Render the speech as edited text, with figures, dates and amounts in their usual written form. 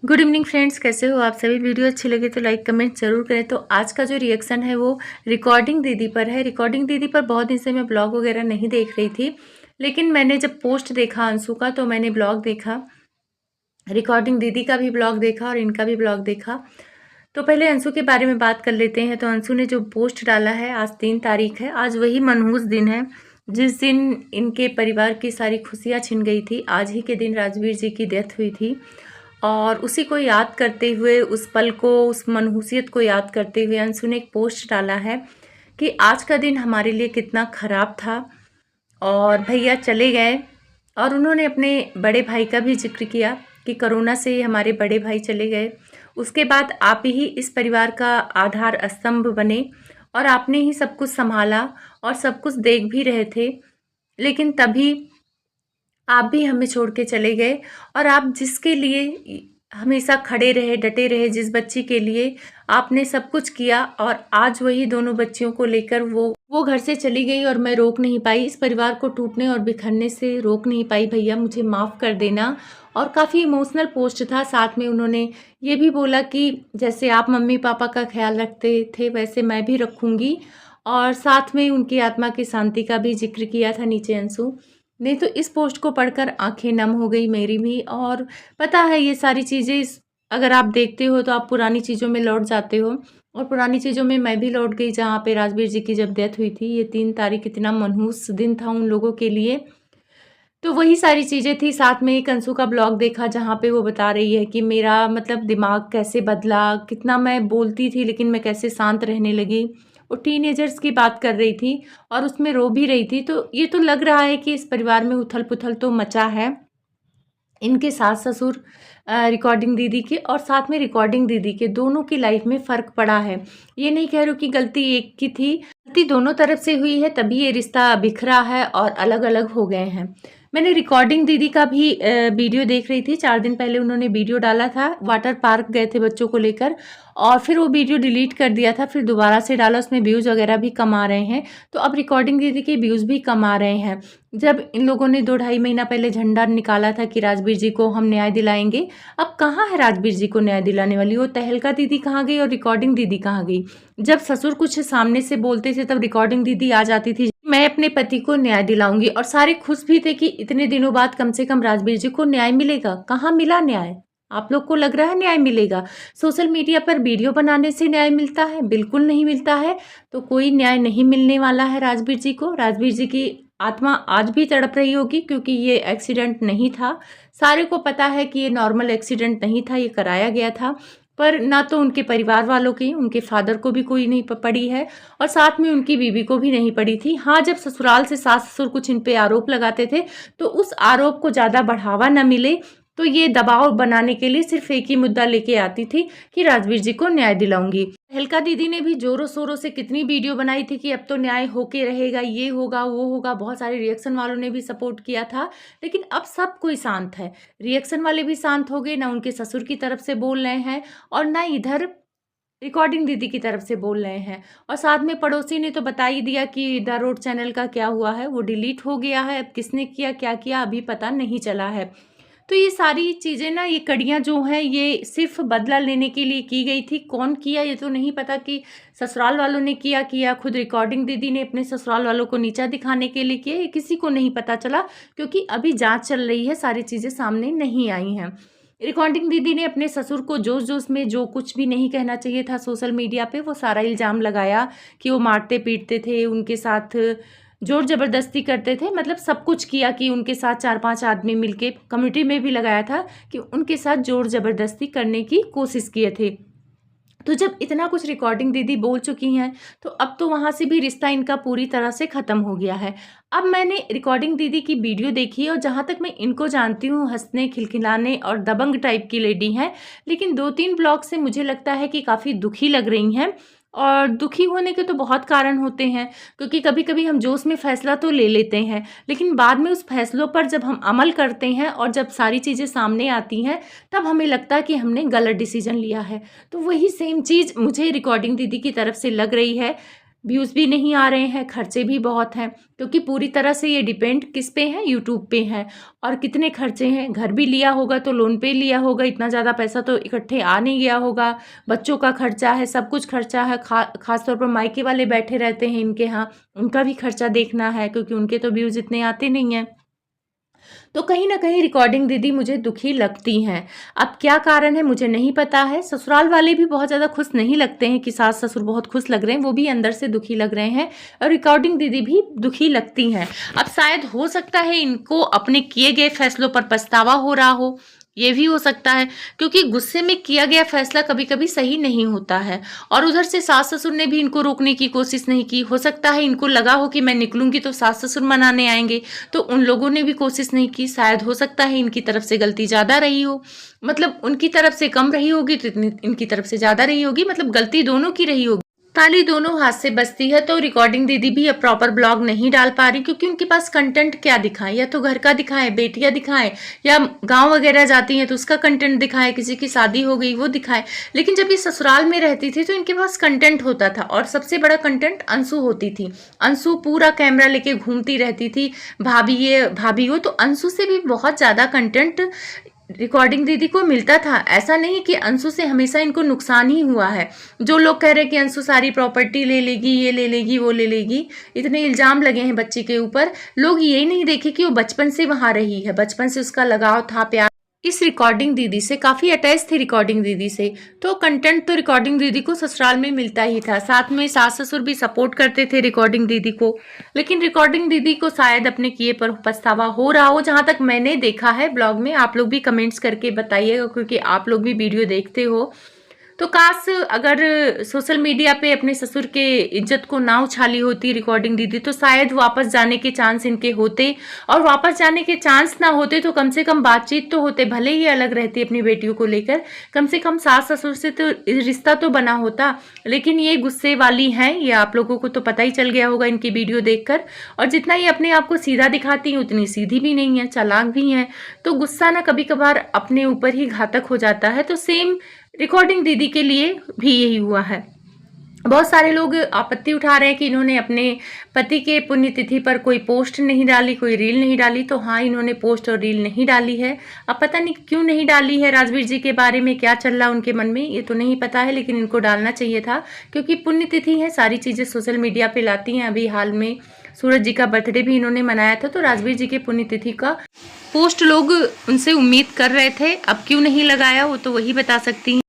Good evening friends, कैसे हो आप सभी। वीडियो अच्छी लगे तो लाइक कमेंट ज़रूर करें। तो आज का जो रिएक्शन है वो रिकॉर्डिंग दीदी पर है। रिकॉर्डिंग दीदी पर बहुत दिन से मैं ब्लॉग वगैरह नहीं देख रही थी, लेकिन मैंने जब पोस्ट देखा अंशु का तो मैंने ब्लॉग देखा, रिकॉर्डिंग दीदी का भी ब्लॉग देखा और इनका भी ब्लॉग देखा। तो पहले अंशु के बारे में बात कर लेते हैं। तो अंशु ने जो पोस्ट डाला है, आज 3 तारीख है, आज वही मनहूस दिन है जिस दिन इनके परिवार की सारी खुशियाँ छिन गई थी। आज ही के दिन राजवीर जी की डेथ हुई थी और उसी को याद करते हुए, उस पल को, उस मनहूसियत को याद करते हुए अंशु ने एक पोस्ट डाला है कि आज का दिन हमारे लिए कितना ख़राब था और भैया चले गए। और उन्होंने अपने बड़े भाई का भी जिक्र किया कि कोरोना से हमारे बड़े भाई चले गए, उसके बाद आप ही इस परिवार का आधार स्तंभ बने और आपने ही सब कुछ संभाला और सब कुछ देख भी रहे थे, लेकिन तभी आप भी हमें छोड़ के चले गए। और आप जिसके लिए हमेशा खड़े रहे, डटे रहे, जिस बच्ची के लिए आपने सब कुछ किया, और आज वही दोनों बच्चियों को लेकर वो घर से चली गई और मैं रोक नहीं पाई, इस परिवार को टूटने और बिखरने से रोक नहीं पाई। भैया मुझे माफ़ कर देना। और काफ़ी इमोशनल पोस्ट था। साथ में उन्होंने ये भी बोला कि जैसे आप मम्मी पापा का ख्याल रखते थे वैसे मैं भी रखूँगी, और साथ में उनकी आत्मा की शांति का भी जिक्र किया था नीचे अंशु नहीं। तो इस पोस्ट को पढ़कर आंखें नम हो गई मेरी भी। और पता है ये सारी चीज़ें अगर आप देखते हो तो आप पुरानी चीज़ों में लौट जाते हो, और पुरानी चीज़ों में मैं भी लौट गई जहाँ पे राजवीर जी की जब डेथ हुई थी। ये 3 तारीख इतना मनहूस दिन था उन लोगों के लिए। तो वही सारी चीज़ें थी। साथ में एक अंशु का ब्लॉग देखा जहाँ पे वो बता रही है कि मेरा मतलब दिमाग कैसे बदला, कितना मैं बोलती थी लेकिन मैं कैसे शांत रहने लगी। वो टीनेजर्स की बात कर रही थी और उसमें रो भी रही थी। तो ये तो लग रहा है कि इस परिवार में उथल पुथल तो मचा है। इनके सास ससुर, रिकॉर्डिंग दीदी के और साथ में रिकॉर्डिंग दीदी के, दोनों की लाइफ में फ़र्क पड़ा है। ये नहीं कह रही हूँ कि गलती एक की थी, गलती दोनों तरफ से हुई है, तभी ये रिश्ता बिखरा है और अलग अलग हो गए हैं। मैंने रिकॉर्डिंग दीदी का भी वीडियो देख रही थी। 4 दिन पहले उन्होंने वीडियो डाला था, वाटर पार्क गए थे बच्चों को लेकर, और फिर वो वीडियो डिलीट कर दिया था, फिर दोबारा से डाला, उसमें व्यूज़ वगैरह भी कम आ रहे हैं। तो अब रिकॉर्डिंग दीदी के व्यूज़ भी कम आ रहे हैं। जब इन लोगों ने 2-2.5 महीना पहले झंडा निकाला था कि राजवीर जी को हम न्याय दिलाएंगे, अब कहाँ है राजवीर जी को न्याय दिलाने वाली? वो तहलका दीदी कहाँ गई और रिकॉर्डिंग दीदी कहाँ गई? जब ससुर कुछ सामने से बोलते थे तब रिकॉर्डिंग दीदी आ जाती थी, मैं अपने पति को न्याय दिलाऊंगी, और सारे खुश भी थे कि इतने दिनों बाद कम से कम राजवीर जी को न्याय मिलेगा। कहाँ मिला न्याय? आप लोग को लग रहा है न्याय मिलेगा? सोशल मीडिया पर वीडियो बनाने से न्याय मिलता है? बिल्कुल नहीं मिलता है। तो कोई न्याय नहीं मिलने वाला है राजवीर जी को। राजवीर जी की आत्मा आज भी तड़प रही होगी, क्योंकि ये एक्सीडेंट नहीं था। सारे को पता है कि ये नॉर्मल एक्सीडेंट नहीं था, ये कराया गया था। पर ना तो उनके परिवार वालों की, उनके फादर को भी कोई नहीं पड़ी है, और साथ में उनकी बीवी को भी नहीं पड़ी थी। हाँ, जब ससुराल से सास ससुर कुछ इन पे आरोप लगाते थे तो उस आरोप को ज़्यादा बढ़ावा न मिले, तो ये दबाव बनाने के लिए सिर्फ एक ही मुद्दा लेके आती थी कि राजवीर जी को न्याय दिलाऊंगी। तहलका दीदी ने भी जोरों शोरों से कितनी वीडियो बनाई थी कि अब तो न्याय होके रहेगा, ये होगा वो होगा। बहुत सारे रिएक्शन वालों ने भी सपोर्ट किया था, लेकिन अब सब कोई शांत है। रिएक्शन वाले भी शांत हो गए, ना उनके ससुर की तरफ से बोल रहे हैं और ना इधर रिकॉर्डिंग दीदी की तरफ से बोल रहे हैं। और साथ में पड़ोसी ने तो बता ही दिया कि द रोड चैनल का क्या हुआ है, वो डिलीट हो गया है। अब किसने किया, क्या किया, अभी पता नहीं चला है। तो ये सारी चीज़ें ना, ये कड़ियाँ जो हैं, ये सिर्फ बदला लेने के लिए की गई थी। कौन किया ये तो नहीं पता, कि ससुराल वालों ने किया खुद रिकॉर्डिंग दीदी ने अपने ससुराल वालों को नीचा दिखाने के लिए किया, ये किसी को नहीं पता चला, क्योंकि अभी जांच चल रही है, सारी चीज़ें सामने नहीं आई हैं। रिकॉर्डिंग दीदी ने अपने ससुर को जोश जोश में जो कुछ भी नहीं कहना चाहिए था सोशल मीडिया पे, वो सारा इल्ज़ाम लगाया कि वो मारते पीटते थे, उनके साथ जोर ज़बरदस्ती करते थे। मतलब सब कुछ किया कि उनके साथ 4-5 आदमी मिलके, कम्युनिटी में भी लगाया था कि उनके साथ जोर ज़बरदस्ती करने की कोशिश किए थे। तो जब इतना कुछ रिकॉर्डिंग दीदी बोल चुकी हैं, तो अब तो वहाँ से भी रिश्ता इनका पूरी तरह से ख़त्म हो गया है। अब मैंने रिकॉर्डिंग दीदी की वीडियो देखी, और जहाँ तक मैं इनको जानती हूँ, हंसने खिलखिलाने और दबंग टाइप की लेडी हैं, लेकिन 2-3 ब्लॉग से मुझे लगता है कि काफ़ी दुखी लग रही हैं। और दुखी होने के तो बहुत कारण होते हैं, क्योंकि कभी कभी हम जोश में फ़ैसला तो ले लेते हैं, लेकिन बाद में उस फैसलों पर जब हम अमल करते हैं और जब सारी चीज़ें सामने आती हैं, तब हमें लगता है कि हमने गलत डिसीजन लिया है। तो वही सेम चीज़ मुझे रिकॉर्डिंग दीदी की तरफ से लग रही है। व्यूज़ भी नहीं आ रहे हैं, खर्चे भी बहुत हैं, क्योंकि पूरी तरह से ये डिपेंड किस पे है, यूट्यूब पे है। और कितने खर्चे हैं, घर भी लिया होगा तो लोन पे लिया होगा, इतना ज़्यादा पैसा तो इकट्ठे आ नहीं गया होगा। बच्चों का खर्चा है, सब कुछ खर्चा है, खास तौर पर मायके वाले बैठे रहते हैं इनके यहाँ, उनका भी खर्चा देखना है, क्योंकि उनके तो व्यूज़ इतने आते नहीं हैं। तो कहीं न कहीं रिकॉर्डिंग दीदी मुझे दुखी लगती हैं। अब क्या कारण है मुझे नहीं पता है। ससुराल वाले भी बहुत ज़्यादा खुश नहीं लगते हैं कि सास-ससुर बहुत खुश लग रहे हैं, वो भी अंदर से दुखी लग रहे हैं और रिकॉर्डिंग दीदी भी दुखी लगती हैं। अब शायद हो सकता है इनको अपने किए गए फैसलों पर पछतावा हो रहा हो, ये भी हो सकता है, क्योंकि गुस्से में किया गया फैसला कभी-कभी सही नहीं होता है। और उधर से सास-ससुर ने भी इनको रोकने की कोशिश नहीं की। हो सकता है इनको लगा हो कि मैं निकलूँगी तो सास-ससुर मनाने आएँगे, तो उन लोगों ने भी कोशिश नहीं की। शायद हो सकता है इनकी तरफ से गलती ज़्यादा रही हो, मतलब उनकी तरफ से कम रही होगी तो इतनी इनकी तरफ से ज़्यादा रही होगी, मतलब गलती दोनों की रही होगी। ताली दोनों हाथ से बजती है। तो रिकॉर्डिंग दीदी भी अब प्रॉपर ब्लॉग नहीं डाल पा रही, क्योंकि उनके पास कंटेंट क्या दिखाएं, या तो घर का दिखाएं, बेटियां दिखाएं, या गांव वगैरह जाती हैं तो उसका कंटेंट दिखाएं, किसी की शादी हो गई वो दिखाएं। लेकिन जब ये ससुराल में रहती थी तो इनके पास कंटेंट होता था, और सबसे बड़ा कंटेंट अंशु होती थी। अंशु पूरा कैमरा लेके घूमती रहती थी, भाभी ये भाभी वो, तो अंशु से भी बहुत ज़्यादा कंटेंट रिकॉर्डिंग दीदी को मिलता था। ऐसा नहीं कि अंशु से हमेशा इनको नुकसान ही हुआ है। जो लोग कह रहे हैं कि अंशु सारी प्रॉपर्टी ले लेगी, ये ले लेगी, वो ले लेगी, इतने इल्जाम लगे हैं बच्ची के ऊपर, लोग यही नहीं देखे कि वो बचपन से वहां रही है, बचपन से उसका लगाव था, प्यार इस रिकॉर्डिंग दीदी से, काफ़ी अटैच थी रिकॉर्डिंग दीदी से। तो कंटेंट तो रिकॉर्डिंग दीदी को ससुराल में मिलता ही था, साथ में सास ससुर भी सपोर्ट करते थे रिकॉर्डिंग दीदी को। लेकिन रिकॉर्डिंग दीदी को शायद अपने किए पर पछतावा हो रहा हो, जहाँ तक मैंने देखा है ब्लॉग में। आप लोग भी कमेंट्स करके बताइएगा, क्योंकि आप लोग भी वीडियो देखते हो। तो काश अगर सोशल मीडिया पे अपने ससुर के इज्जत को ना उछाली होती रिकॉर्डिंग दीदी, तो शायद वापस जाने के चांस इनके होते, और वापस जाने के चांस ना होते तो कम से कम बातचीत तो होते, भले ही अलग रहती अपनी बेटियों को लेकर, कम से कम सास ससुर से तो रिश्ता तो बना होता। लेकिन ये गुस्से वाली हैं, ये आप लोगों को तो पता ही चल गया होगा इनकी वीडियो देखकर। और जितना ये अपने आप को सीधा दिखाती हैं उतनी सीधी भी नहीं है, चालाक भी हैं। तो गुस्सा ना कभी कभार अपने ऊपर ही घातक हो जाता है। तो सेम रिकॉर्डिंग दीदी के लिए भी यही हुआ है। बहुत सारे लोग आपत्ति उठा रहे हैं कि इन्होंने अपने पति के पुण्यतिथि पर कोई पोस्ट नहीं डाली, कोई रील नहीं डाली। तो हाँ, इन्होंने पोस्ट और रील नहीं डाली है। अब पता नहीं क्यों नहीं डाली है, राजवीर जी के बारे में क्या चल रहा उनके मन में ये तो नहीं पता है, लेकिन इनको डालना चाहिए था, क्योंकि पुण्यतिथि है, सारी चीज़ें सोशल मीडिया पे लाती हैं। अभी हाल में सूरज जी का बर्थडे भी इन्होंने मनाया था, तो राजवीर जी के पुण्यतिथि का पोस्ट लोग उनसे उम्मीद कर रहे थे। अब क्यों नहीं लगाया वो तो वही बता सकती हैं।